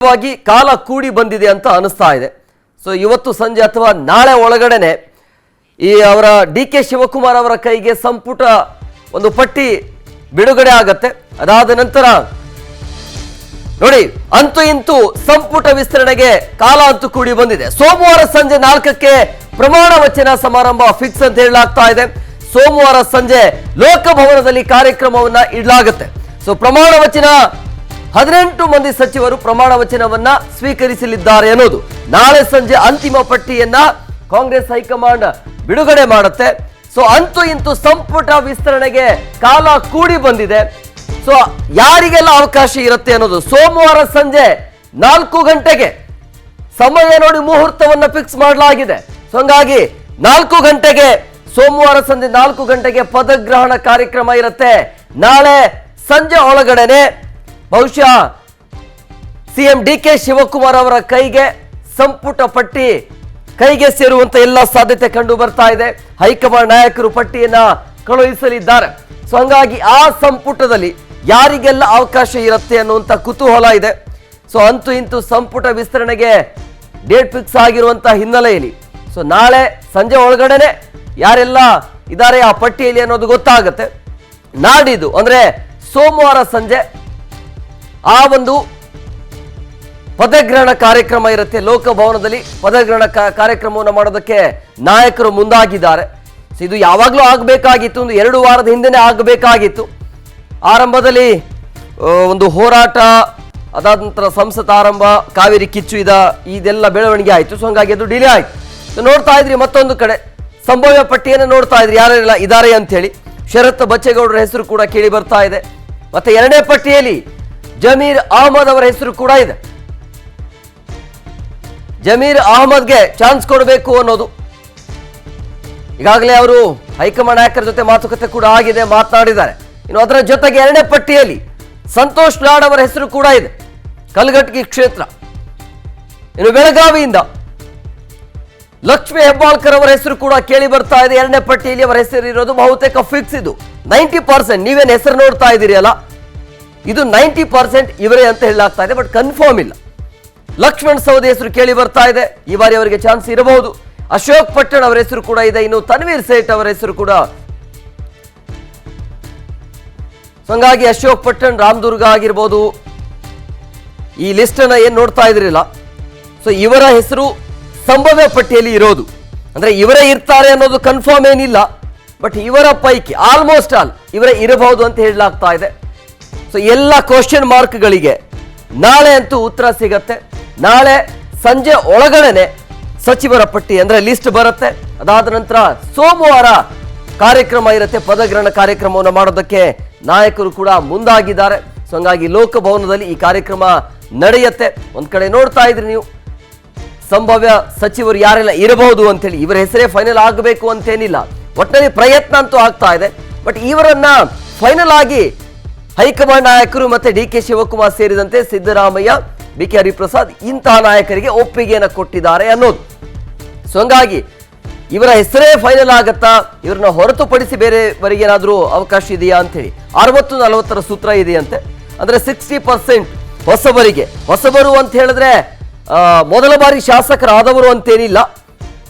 ವಾಗಿ ಕಾಲ ಕೂಡಿ ಬಂದಿದೆ ಅಂತ ಅನಿಸ್ತಾ ಇದೆ. ಸೊ ಇವತ್ತು ಸಂಜೆ ಅಥವಾ ನಾಳೆ ಒಳಗಡೆನೆ ಈ ಅವರ ಡಿ.ಕೆ. ಶಿವಕುಮಾರ್ ಅವರ ಕೈಗೆ ಸಂಪುಟ ಒಂದು ಪಟ್ಟಿ ಬಿಡುಗಡೆ ಆಗತ್ತೆ. ಅದಾದ ನಂತರ ನೋಡಿ ಅಂತೂ ಇಂತೂ ಸಂಪುಟ ವಿಸ್ತರಣೆಗೆ ಕಾಲ ಅಂತೂ ಕೂಡಿ ಬಂದಿದೆ. ಸೋಮವಾರ ಸಂಜೆ 4ಕ್ಕೆ ಪ್ರಮಾಣ ವಚನ ಸಮಾರಂಭ ಫಿಕ್ಸ್ ಅಂತ ಹೇಳಲಾಗ್ತಾ ಇದೆ. ಸೋಮವಾರ ಸಂಜೆ ಲೋಕಭವನದಲ್ಲಿ ಕಾರ್ಯಕ್ರಮವನ್ನ ಇಡಲಾಗುತ್ತೆ. ಸೊ ಪ್ರಮಾಣ ವಚನ 18 ಮಂದಿ ಸಚಿವರು ಪ್ರಮಾಣ ವಚನವನ್ನ ಸ್ವೀಕರಿಸಲಿದ್ದಾರೆ ಅನ್ನೋದು. ನಾಳೆ ಸಂಜೆ ಅಂತಿಮ ಪಟ್ಟಿಯನ್ನ ಕಾಂಗ್ರೆಸ್ ಹೈಕಮಾಂಡ್ ಬಿಡುಗಡೆ ಮಾಡುತ್ತೆ. ಸೊ ಅಂತೂ ಇಂತೂ ಸಂಪುಟ ವಿಸ್ತರಣೆಗೆ ಕಾಲ ಕೂಡಿ ಬಂದಿದೆ. ಸೊ ಯಾರಿಗೆಲ್ಲ ಅವಕಾಶ ಇರುತ್ತೆ ಅನ್ನೋದು ಸೋಮವಾರ ಸಂಜೆ 4 ಗಂಟೆಗೆ ಸಮಯ ನೋಡಿ ಮುಹೂರ್ತವನ್ನ ಫಿಕ್ಸ್ ಮಾಡಲಾಗಿದೆ. ಸೊ ಹಂಗಾಗಿ 4 ಗಂಟೆಗೆ ಸೋಮವಾರ ಸಂಜೆ 4 ಗಂಟೆಗೆ ಪದಗ್ರಹಣ ಕಾರ್ಯಕ್ರಮ ಇರುತ್ತೆ. ನಾಳೆ ಸಂಜೆ ಒಳಗಡೆನೆ ಬಹುಶಃ ಸಿಎಂ ಡಿ.ಕೆ. ಶಿವಕುಮಾರ್ ಅವರ ಕೈಗೆ ಸಂಪುಟ ಪಟ್ಟಿ ಕೈಗೆ ಸೇರುವಂತ ಎಲ್ಲ ಸಾಧ್ಯತೆ ಕಂಡು ಬರ್ತಾ ಇದೆ. ಹೈಕಮಾಂಡ್ ನಾಯಕರು ಪಟ್ಟಿಯನ್ನ ಕಳುಹಿಸಲಿದ್ದಾರೆ. ಸೊ ಹಂಗಾಗಿ ಆ ಸಂಪುಟದಲ್ಲಿ ಯಾರಿಗೆಲ್ಲ ಅವಕಾಶ ಇರುತ್ತೆ ಅನ್ನುವಂಥ ಕುತೂಹಲ ಇದೆ. ಸೊ ಅಂತೂ ಇಂತೂ ಸಂಪುಟ ವಿಸ್ತರಣೆಗೆ ಡೇಟ್ ಫಿಕ್ಸ್ ಆಗಿರುವಂತ ಹಿನ್ನೆಲೆಯಲ್ಲಿ ಸೊ ನಾಳೆ ಸಂಜೆ ಒಳಗಡೆನೆ ಯಾರೆಲ್ಲ ಇದ್ದಾರೆ ಆ ಪಟ್ಟಿಯಲ್ಲಿ ಅನ್ನೋದು ಗೊತ್ತಾಗುತ್ತೆ. ನಾಡಿದ್ದು ಅಂದ್ರೆ ಸೋಮವಾರ ಸಂಜೆ ಆ ಒಂದು ಪದಗ್ರಹಣ ಕಾರ್ಯಕ್ರಮ ಇರುತ್ತೆ. ಲೋಕಭವನದಲ್ಲಿ ಪದಗ್ರಹಣ ಕಾರ್ಯಕ್ರಮವನ್ನು ಮಾಡೋದಕ್ಕೆ ನಾಯಕರು ಮುಂದಾಗಿದ್ದಾರೆ. ಸೊ ಇದು ಯಾವಾಗಲೂ ಆಗಬೇಕಾಗಿತ್ತು, ಒಂದು 2 ವಾರದ ಹಿಂದೆನೇ ಆಗಬೇಕಾಗಿತ್ತು. ಆರಂಭದಲ್ಲಿ ಒಂದು ಹೋರಾಟ, ಅದಾದ ನಂತರ ಸಂಸತ್ ಆರಂಭ, ಕಾವೇರಿ ಕಿಚ್ಚು ಇದೆಲ್ಲ ಬೆಳವಣಿಗೆ ಆಯಿತು. ಸೊ ಹಂಗಾಗಿ ಅದು ಡಿಲೇ ಆಯಿತು. ಸೊ ನೋಡ್ತಾ ಇದ್ರಿ ಮತ್ತೊಂದು ಕಡೆ ಸಂಭಾವ್ಯ ಪಟ್ಟಿಯನ್ನು ನೋಡ್ತಾ ಇದ್ರಿ ಯಾರೆಲ್ಲ ಇದ್ದಾರೆ ಅಂತ ಹೇಳಿ. ಶರತ್ ಬಚ್ಚೇಗೌಡರ ಹೆಸರು ಕೂಡ ಕೇಳಿ ಬರ್ತಾ ಇದೆ. ಮತ್ತೆ 2ನೇ ಪಟ್ಟಿಯಲ್ಲಿ ಜಮೀರ್ ಅಹಮದ್ ಅವರ ಹೆಸರು ಕೂಡ ಇದೆ. ಜಮೀರ್ ಅಹಮದ್ಗೆ ಚಾನ್ಸ್ ಕೊಡಬೇಕು ಅನ್ನೋದು ಈಗಾಗಲೇ ಅವರು ಹೈಕಮಾಂಡ್ ನಾಯಕರ ಜೊತೆ ಮಾತುಕತೆ ಕೂಡ ಆಗಿದೆ, ಮಾತನಾಡಿದ್ದಾರೆ. ಇನ್ನು ಅದರ ಜೊತೆಗೆ 2ನೇ ಪಟ್ಟಿಯಲ್ಲಿ ಸಂತೋಷ್ ಲಾಡ್ ಅವರ ಹೆಸರು ಕೂಡ ಇದೆ, ಕಲಘಟಗಿ ಕ್ಷೇತ್ರ. ಇನ್ನು ಬೆಳಗಾವಿಯಿಂದ ಲಕ್ಷ್ಮೀ ಹೆಬ್ಬಾಳ್ಕರ್ ಅವರ ಹೆಸರು ಕೂಡ ಕೇಳಿ ಬರ್ತಾ ಇದೆ. 2ನೇ ಪಟ್ಟಿಯಲ್ಲಿ ಅವರ ಹೆಸರು ಇರೋದು ಬಹುತೇಕ ಫಿಕ್ಸ್. ಇದು 90%. ನೀವೇನು ಹೆಸರು ನೋಡ್ತಾ ಇದ್ದೀರಿ ಅಲ್ಲ, ಇದು 90% ಇವರೇ ಅಂತ ಹೇಳಲಾಗ್ತಾ ಇದೆ, ಬಟ್ ಕನ್ಫರ್ಮ್ ಇಲ್ಲ. ಲಕ್ಷ್ಮಣ್ ಸವದಿ ಹೆಸರು ಕೇಳಿ ಬರ್ತಾ ಇದೆ, ಈ ಬಾರಿ ಅವರಿಗೆ ಚಾನ್ಸ್ ಇರಬಹುದು. ಅಶೋಕ್ ಪಟ್ಟಣ್ ಅವರ ಹೆಸರು ಕೂಡ ಇದೆ. ಇನ್ನು ತನ್ವೀರ್ ಸೇಠ್ ಅವರ ಹೆಸರು ಕೂಡ. ಹಂಗಾಗಿ ಅಶೋಕ್ ಪಟ್ಟಣ್, ರಾಮದುರ್ಗ ಆಗಿರ್ಬೋದು, ಈ ಲಿಸ್ಟ್ ಅನ್ನ ಏನ್ ನೋಡ್ತಾ ಇದ್ರಿಲ್ಲ, ಸೊ ಇವರ ಹೆಸರು ಸಂಭವ್ಯ ಪಟ್ಟಿಯಲ್ಲಿ ಇರೋದು. ಅಂದ್ರೆ ಇವರೇ ಇರ್ತಾರೆ ಅನ್ನೋದು ಕನ್ಫರ್ಮ್ ಏನಿಲ್ಲ, ಬಟ್ ಇವರ ಪೈಕಿ ಆಲ್ಮೋಸ್ಟ್ ಆಲ್ ಇವರೇ ಇರಬಹುದು ಅಂತ ಹೇಳಲಾಗ್ತಾ ಇದೆ. ಸೊ ಎಲ್ಲ ಕ್ವಶನ್ ಮಾರ್ಕ್ಗಳಿಗೆ ನಾಳೆ ಅಂತೂ ಉತ್ತರ ಸಿಗತ್ತೆ. ನಾಳೆ ಸಂಜೆ ಒಳಗಡೆನೆ ಸಚಿವರ ಪಟ್ಟಿ ಅಂದ್ರೆ ಲಿಸ್ಟ್ ಬರುತ್ತೆ. ಅದಾದ ನಂತರ ಸೋಮವಾರ ಕಾರ್ಯಕ್ರಮ ಇರುತ್ತೆ. ಪದಗ್ರಹಣ ಕಾರ್ಯಕ್ರಮವನ್ನು ಮಾಡೋದಕ್ಕೆ ನಾಯಕರು ಕೂಡ ಮುಂದಾಗಿದ್ದಾರೆ. ಸೊ ಹಂಗಾಗಿ ಲೋಕಭವನದಲ್ಲಿ ಈ ಕಾರ್ಯಕ್ರಮ ನಡೆಯುತ್ತೆ. ಒಂದ್ ಕಡೆ ನೋಡ್ತಾ ಇದ್ರಿ ನೀವು ಸಂಭಾವ್ಯ ಸಚಿವರು ಯಾರೆಲ್ಲ ಇರಬಹುದು ಅಂತೇಳಿ. ಇವರ ಹೆಸರೇ ಫೈನಲ್ ಆಗಬೇಕು ಅಂತೇನಿಲ್ಲ, ಒಟ್ಟಿನಲ್ಲಿ ಪ್ರಯತ್ನ ಅಂತೂ ಆಗ್ತಾ ಇದೆ. ಬಟ್ ಇವರನ್ನ ಫೈನಲ್ ಆಗಿ ಹೈಕಮಾಂಡ್ ನಾಯಕರು ಮತ್ತೆ ಡಿ.ಕೆ. ಶಿವಕುಮಾರ್ ಸೇರಿದಂತೆ ಸಿದ್ದರಾಮಯ್ಯ, ಬಿ.ಕೆ. ಹರಿಪ್ರಸಾದ್ ಇಂತಹ ನಾಯಕರಿಗೆ ಒಪ್ಪಿಗೆಯನ್ನು ಕೊಟ್ಟಿದ್ದಾರೆ ಅನ್ನೋದು. ಸೊ ಹಂಗಾಗಿ ಇವರ ಹೆಸರೇ ಫೈನಲ್ ಆಗತ್ತಾ, ಇವರನ್ನ ಹೊರತುಪಡಿಸಿ ಬೇರೆಯವರಿಗೆ ಏನಾದರೂ ಅವಕಾಶ ಇದೆಯಾ ಅಂತೇಳಿ 60-40 ಸೂತ್ರ ಇದೆಯಂತೆ. ಅಂದ್ರೆ 60% ಹೊಸಬರಿಗೆ. ಹೊಸಬರು ಅಂತ ಹೇಳಿದ್ರೆ ಮೊದಲ ಬಾರಿ ಶಾಸಕರಾದವರು ಅಂತೇನಿಲ್ಲ,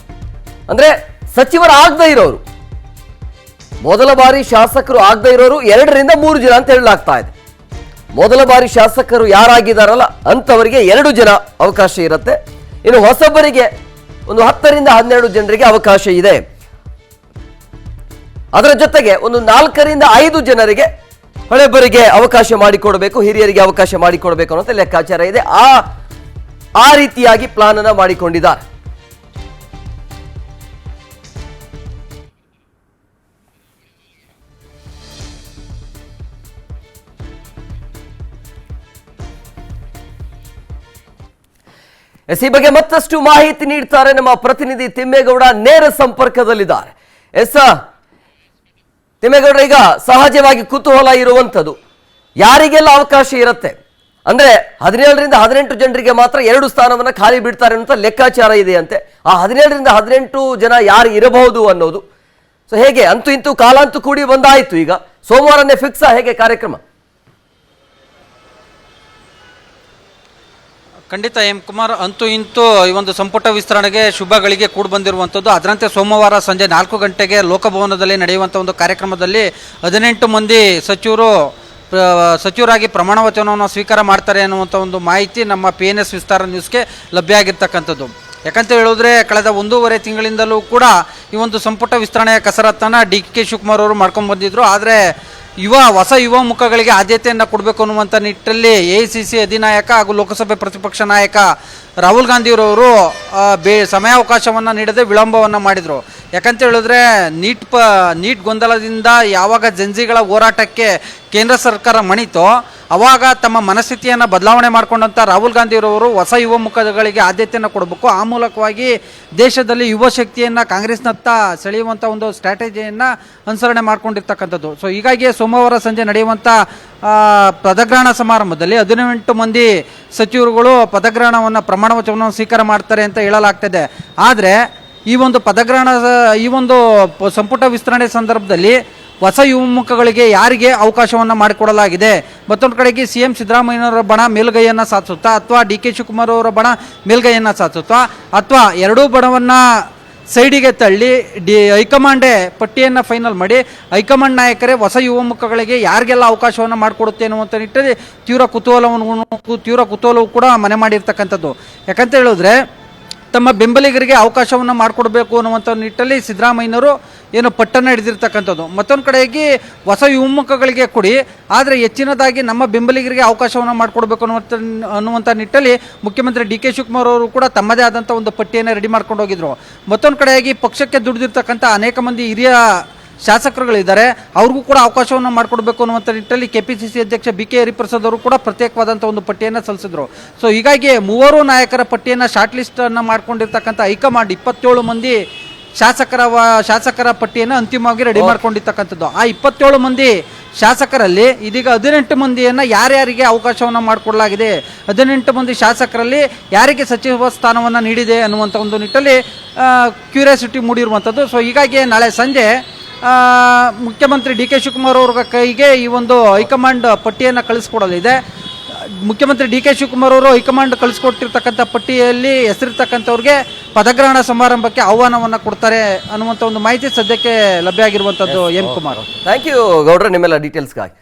ಅಂದ್ರೆ ಸಚಿವರಾಗದೇ ಇರೋರು, ಮೊದಲ ಬಾರಿ ಶಾಸಕರು ಆಗದೇ ಇರೋರು 2ರಿಂದ 3 ಜನ ಅಂತ ಹೇಳಲಾಗ್ತಾ ಇದೆ. ಮೊದಲ ಬಾರಿ ಶಾಸಕರು ಯಾರಾಗಿದ್ದಾರಲ್ಲ ಅಂತವರಿಗೆ 2 ಜನ ಅವಕಾಶ ಇರುತ್ತೆ. ಇನ್ನು ಹೊಸಬರಿಗೆ ಒಂದು 10ರಿಂದ 12 ಜನರಿಗೆ ಅವಕಾಶ ಇದೆ. ಅದರ ಜೊತೆಗೆ ಒಂದು 4ರಿಂದ 5 ಜನರಿಗೆ ಹಳೆಬರಿಗೆ ಅವಕಾಶ ಮಾಡಿಕೊಡಬೇಕು, ಹಿರಿಯರಿಗೆ ಅವಕಾಶ ಮಾಡಿಕೊಡಬೇಕು ಅನ್ನೋ ಲೆಕ್ಕಾಚಾರ ಇದೆ. ಆ ರೀತಿಯಾಗಿ ಪ್ಲಾನ್ ಅನ್ನ ಮಾಡಿಕೊಂಡಿದ್ದಾರೆ. ಈ ಬಗ್ಗೆ ಮತ್ತಷ್ಟು ಮಾಹಿತಿ ನೀಡ್ತಾರೆ ನಮ್ಮ ಪ್ರತಿನಿಧಿ ತಿಮ್ಮೇಗೌಡ, ನೇರ ಸಂಪರ್ಕದಲ್ಲಿದ್ದಾರೆ. ತಿಮ್ಮೇಗೌಡ, ಈಗ ಸಹಜವಾಗಿ ಕುತೂಹಲ ಇರುವಂಥದ್ದು ಯಾರಿಗೆಲ್ಲ ಅವಕಾಶ ಇರುತ್ತೆ ಅಂದ್ರೆ 17ರಿಂದ 18 ಜನರಿಗೆ ಮಾತ್ರ 2 ಸ್ಥಾನವನ್ನ ಖಾಲಿ ಬಿಡ್ತಾರೆ ಅಂತ ಲೆಕ್ಕಾಚಾರ ಇದೆಯಂತೆ. ಆ 17ರಿಂದ 18 ಜನ ಯಾರು ಇರಬಹುದು ಅನ್ನೋದು. ಸೊ ಹೇಗೆ ಅಂತೂ ಇಂತೂ ಕಾಲ ಅಂತೂ ಕೂಡಿ ಬಂದಾಯ್ತು. ಈಗ ಸೋಮವಾರನೇ ಫಿಕ್ಸ್ ಹೇಗೆ ಕಾರ್ಯಕ್ರಮ? ಖಂಡಿತ ಎಂ ಕುಮಾರ್, ಅಂತೂ ಇಂತೂ ಈ ಒಂದು ಸಂಪುಟ ವಿಸ್ತರಣೆಗೆ ಶುಭಗಳಿಗೆ ಕೂಡಿ ಬಂದಿರುವಂಥದ್ದು. ಅದರಂತೆ ಸೋಮವಾರ ಸಂಜೆ 4 ಗಂಟೆಗೆ ಲೋಕಭವನದಲ್ಲಿ ನಡೆಯುವಂಥ ಒಂದು ಕಾರ್ಯಕ್ರಮದಲ್ಲಿ 18 ಮಂದಿ ಸಚಿವರಾಗಿ ಪ್ರಮಾಣ ವಚನವನ್ನು ಸ್ವೀಕಾರ ಮಾಡ್ತಾರೆ ಅನ್ನುವಂಥ ಒಂದು ಮಾಹಿತಿ ನಮ್ಮ PNS ವಿಸ್ತಾರ ನ್ಯೂಸ್ಗೆ ಲಭ್ಯ ಆಗಿರ್ತಕ್ಕಂಥದ್ದು. ಯಾಕಂತ ಹೇಳಿದ್ರೆ ಕಳೆದ 1.5 ತಿಂಗಳಿಂದಲೂ ಕೂಡ ಈ ಒಂದು ಸಂಪುಟ ವಿಸ್ತರಣೆಯ ಕಸರತ್ತನ್ನು DK ಶಿವಕುಮಾರ್ ಅವರು ಮಾಡ್ಕೊಂಡು ಬಂದಿದ್ರು. ಆದರೆ ಹೊಸ ಯುವ ಮುಖಗಳಿಗೆ ಆದ್ಯತೆಯನ್ನು ಕೊಡಬೇಕು ಅನ್ನುವಂಥ ನಿಟ್ಟಲ್ಲಿ AICC ಅಧಿನಾಯಕ ಹಾಗೂ ಲೋಕಸಭೆ ಪ್ರತಿಪಕ್ಷ ನಾಯಕ ರಾಹುಲ್ ಗಾಂಧಿಯವರು ಸಮಯಾವಕಾಶವನ್ನು ನೀಡದೆ ವಿಳಂಬವನ್ನು ಮಾಡಿದರು. ಯಾಕಂತ ಹೇಳಿದ್ರೆ ನೀಟ್ ಗೊಂದಲದಿಂದ ಯಾವಾಗ ಜಂಜಿಗಳ ಹೋರಾಟಕ್ಕೆ ಕೇಂದ್ರ ಸರ್ಕಾರ ಮಣಿತೋ ಅವಾಗ ತಮ್ಮ ಮನಸ್ಥಿತಿಯನ್ನು ಬದಲಾವಣೆ ಮಾಡಿಕೊಂಡಂಥ ರಾಹುಲ್ ಗಾಂಧಿಯವರು ಹೊಸ ಯುವ ಮುಖಗಳಿಗೆ ಆದ್ಯತೆಯನ್ನು ಕೊಡಬೇಕು, ಆ ಮೂಲಕವಾಗಿ ದೇಶದಲ್ಲಿ ಯುವ ಶಕ್ತಿಯನ್ನು ಕಾಂಗ್ರೆಸ್ನತ್ತ ಸೆಳೆಯುವಂಥ ಒಂದು ಸ್ಟ್ರಾಟಜಿಯನ್ನು ಅನುಸರಣೆ ಮಾಡ್ಕೊಂಡಿರ್ತಕ್ಕಂಥದ್ದು. ಸೊ ಹೀಗಾಗಿ ಸೋಮವಾರ ಸಂಜೆ ನಡೆಯುವಂಥ ಪದಗ್ರಹಣ ಸಮಾರಂಭದಲ್ಲಿ 18 ಮಂದಿ ಸಚಿವರುಗಳು ಪದಗ್ರಹಣವನ್ನು ಪ್ರಮಾಣ ವಚನವನ್ನು ಸ್ವೀಕಾರ ಮಾಡ್ತಾರೆ ಅಂತ ಹೇಳಲಾಗ್ತದೆ. ಆದರೆ ಈ ಒಂದು ಸಂಪುಟ ವಿಸ್ತರಣೆ ಸಂದರ್ಭದಲ್ಲಿ ಹೊಸ ಯುವ ಮುಖಗಳಿಗೆ ಯಾರಿಗೆ ಅವಕಾಶವನ್ನು ಮಾಡಿಕೊಡಲಾಗಿದೆ, ಮತ್ತೊಂದು ಕಡೆಗೆ CM ಸಿದ್ದರಾಮಯ್ಯನವರ ಬಣ ಮೇಲುಗೈಯನ್ನು ಸಾಧಿಸುತ್ತಾ ಅಥವಾ DK ಶಿವಕುಮಾರ್ ಅವರ ಬಣ ಮೇಲುಗೈಯನ್ನು ಸಾಧಿಸುತ್ತಾ ಅಥವಾ ಎರಡೂ ಬಣವನ್ನು ಸೈಡಿಗೆ ತಳ್ಳಿ ಹೈಕಮಾಂಡೇ ಪಟ್ಟಿಯನ್ನು ಫೈನಲ್ ಮಾಡಿ ಹೈಕಮಾಂಡ್ ನಾಯಕರೇ ಹೊಸ ಯುವ ಮುಖಗಳಿಗೆ ಯಾರಿಗೆಲ್ಲ ಅವಕಾಶವನ್ನು ಮಾಡಿಕೊಡುತ್ತೆ ಅನ್ನುವಂಥ ನಿಟ್ಟಲ್ಲಿ ತೀವ್ರ ಕುತೂಹಲವು ಕೂಡ ಮನೆ ಮಾಡಿರ್ತಕ್ಕಂಥದ್ದು. ಯಾಕಂತ ಹೇಳಿದ್ರೆ ತಮ್ಮ ಬೆಂಬಲಿಗರಿಗೆ ಅವಕಾಶವನ್ನು ಮಾಡಿಕೊಡ್ಬೇಕು ಅನ್ನುವಂಥ ನಿಟ್ಟಲ್ಲಿ ಸಿದ್ದರಾಮಯ್ಯನವರು ಏನು ಪಟ್ಟನ್ನು ಹಿಡಿದಿರ್ತಕ್ಕಂಥದ್ದು. ಮತ್ತೊಂದು ಕಡೆಗೆ ಹೊಸ ಯುವಮುಖಗಳಿಗೆ ಕೊಡಿ, ಆದರೆ ಹೆಚ್ಚಿನದಾಗಿ ನಮ್ಮ ಬೆಂಬಲಿಗರಿಗೆ ಅವಕಾಶವನ್ನು ಮಾಡಿಕೊಡ್ಬೇಕು ಅನ್ನುವಂಥ ನಿಟ್ಟಲ್ಲಿ ಮುಖ್ಯಮಂತ್ರಿ DK ಶಿವಕುಮಾರ್ ಅವರು ಕೂಡ ತಮ್ಮದೇ ಆದಂಥ ಒಂದು ಪಟ್ಟಿಯನ್ನು ರೆಡಿ ಮಾಡ್ಕೊಂಡು ಹೋಗಿದ್ರು. ಮತ್ತೊಂದು ಕಡೆಯಾಗಿ ಪಕ್ಷಕ್ಕೆ ದುಡಿದಿರ್ತಕ್ಕಂಥ ಅನೇಕ ಮಂದಿ ಹಿರಿಯ ಶಾಸಕರುಗಳಿದ್ದಾರೆ, ಅವ್ರಿಗೂ ಕೂಡ ಅವಕಾಶವನ್ನು ಮಾಡಿಕೊಡ್ಬೇಕು ಅನ್ನುವಂಥ ನಿಟ್ಟಲ್ಲಿ KPCC ಅಧ್ಯಕ್ಷ BK ಹರಿಪ್ರಸಾದ್ ಅವರು ಕೂಡ ಪ್ರತ್ಯೇಕವಾದಂಥ ಒಂದು ಪಟ್ಟಿಯನ್ನು ಸಲ್ಲಿಸಿದ್ರು. ಸೊ ಹೀಗಾಗಿ 3 ನಾಯಕರ ಪಟ್ಟಿಯನ್ನು ಶಾರ್ಟ್ ಲಿಸ್ಟನ್ನು ಮಾಡ್ಕೊಂಡಿರ್ತಕ್ಕಂಥ ಹೈಕಮಾಂಡ್ 27 ಮಂದಿ ಶಾಸಕರ ಪಟ್ಟಿಯನ್ನು ಅಂತಿಮವಾಗಿ ರೆಡಿ ಮಾಡ್ಕೊಂಡಿರ್ತಕ್ಕಂಥದ್ದು. ಆ 27 ಮಂದಿ ಶಾಸಕರಲ್ಲಿ ಇದೀಗ 18 ಮಂದಿಯನ್ನು ಯಾರ್ಯಾರಿಗೆ ಅವಕಾಶವನ್ನು ಮಾಡಿಕೊಡಲಾಗಿದೆ, 18 ಮಂದಿ ಶಾಸಕರಲ್ಲಿ ಯಾರಿಗೆ ಸಚಿವ ಸ್ಥಾನವನ್ನು ನೀಡಿದೆ ಅನ್ನುವಂಥ ಒಂದು ನಿಟ್ಟಲ್ಲಿ ಕ್ಯೂರಿಯಾಸಿಟಿ ಮೂಡಿರುವಂಥದ್ದು. ಸೊ ಹೀಗಾಗಿ ನಾಳೆ ಸಂಜೆ ಮುಖ್ಯಮಂತ್ರಿ DK ಶಿವಕುಮಾರ್ ಅವ್ರ ಕೈಗೆ ಈ ಒಂದು ಹೈಕಮಾಂಡ್ ಪಟ್ಟಿಯನ್ನು ಕಳಿಸ್ಕೊಡಲಿದೆ. ಮುಖ್ಯಮಂತ್ರಿ DK ಶಿವಕುಮಾರ್ ಅವರು ಹೈಕಮಾಂಡ್ ಕಳಿಸ್ಕೊಟ್ಟಿರ್ತಕ್ಕಂಥ ಪಟ್ಟಿಯಲ್ಲಿ ಹೆಸರಿರ್ತಕ್ಕಂಥವ್ರಿಗೆ ಪದಗ್ರಹಣ ಸಮಾರಂಭಕ್ಕೆ ಆಹ್ವಾನವನ್ನು ಕೊಡ್ತಾರೆ ಅನ್ನುವಂಥ ಒಂದು ಮಾಹಿತಿ ಸದ್ಯಕ್ಕೆ ಲಭ್ಯ ಆಗಿರುವಂಥದ್ದು. ಎಂ ಕುಮಾರ್, ಥ್ಯಾಂಕ್ ಯು ಗೌಡ್ರೆ ನಿಮ್ಮೆಲ್ಲ ಡೀಟೇಲ್ಸ್ಗಾಗಿ.